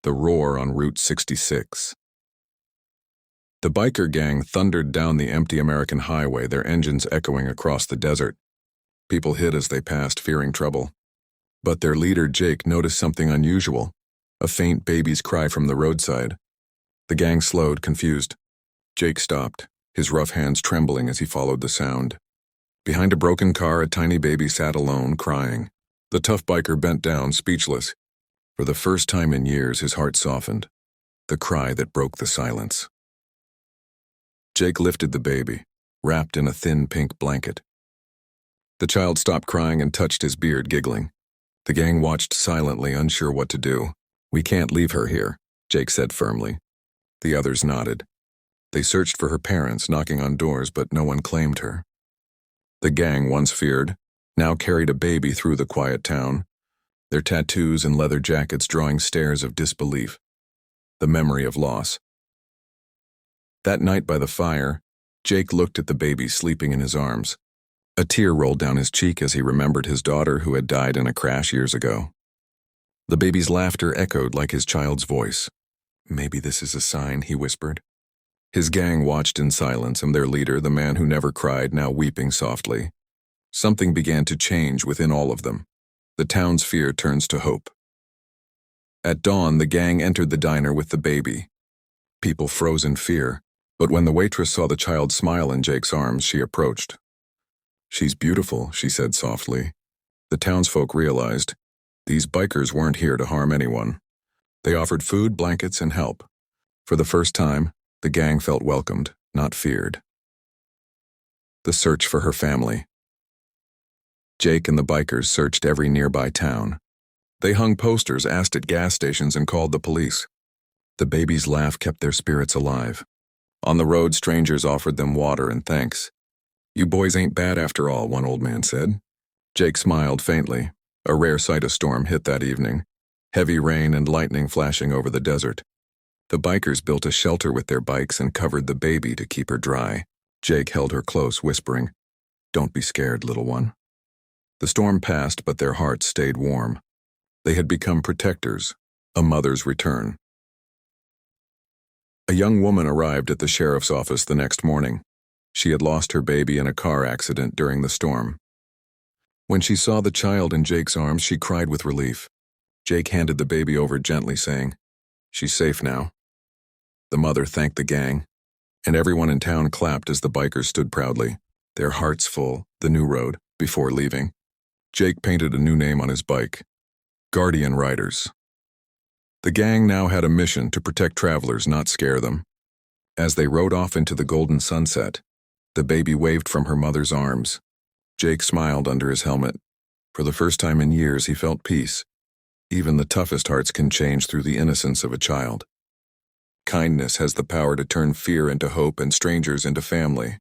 The roar on Route 66. The biker gang thundered down the empty American highway, their engines echoing across the desert. People hid as they passed, fearing trouble. But their leader, Jake, noticed something unusual, a faint baby's cry from the roadside. The gang slowed, confused. Jake stopped, his rough hands trembling as he followed the sound. Behind a broken car, a tiny baby sat alone, crying. The tough biker bent down, speechless. For the first time in years, his heart softened. The cry that broke the silence. Jake lifted the baby, wrapped in a thin pink blanket. The child stopped crying and touched his beard, giggling. The gang watched silently, unsure what to do. "We can't leave her here," Jake said firmly. The others nodded. They searched for her parents, knocking on doors, but no one claimed her. The gang, once feared, now carried a baby through the quiet town, their tattoos and leather jackets drawing stares of disbelief. The memory of loss. That night by the fire, Jake looked at the baby sleeping in his arms. A tear rolled down his cheek as he remembered his daughter who had died in a crash years ago. The baby's laughter echoed like his child's voice. "Maybe this is a sign," he whispered. His gang watched in silence, and their leader, the man who never cried, now weeping softly. Something began to change within all of them. The town's fear turns to hope. At dawn, the gang entered the diner with the baby. People froze in fear, but when the waitress saw the child smile in Jake's arms, she approached. "She's beautiful," she said softly. The townsfolk realized these bikers weren't here to harm anyone. They offered food, blankets, and help. For the first time, the gang felt welcomed, not feared. The search for her family. Jake and the bikers searched every nearby town. They hung posters, asked at gas stations, and called the police. The baby's laugh kept their spirits alive. On the road, strangers offered them water and thanks. "You boys ain't bad after all," one old man said. Jake smiled faintly. A rare sight of storm hit that evening. Heavy rain and lightning flashing over the desert. The bikers built a shelter with their bikes and covered the baby to keep her dry. Jake held her close, whispering, "Don't be scared, little one." The storm passed, but their hearts stayed warm. They had become protectors, a mother's return. A young woman arrived at the sheriff's office the next morning. She had lost her baby in a car accident during the storm. When she saw the child in Jake's arms, she cried with relief. Jake handed the baby over gently, saying, "She's safe now." The mother thanked the gang, and everyone in town clapped as the bikers stood proudly, their hearts full, the new road, before leaving. Jake painted a new name on his bike, Guardian Riders. The gang now had a mission to protect travelers, not scare them. As they rode off into the golden sunset, the baby waved from her mother's arms. Jake smiled under his helmet. For the first time in years, he felt peace. Even the toughest hearts can change through the innocence of a child. Kindness has the power to turn fear into hope and strangers into family.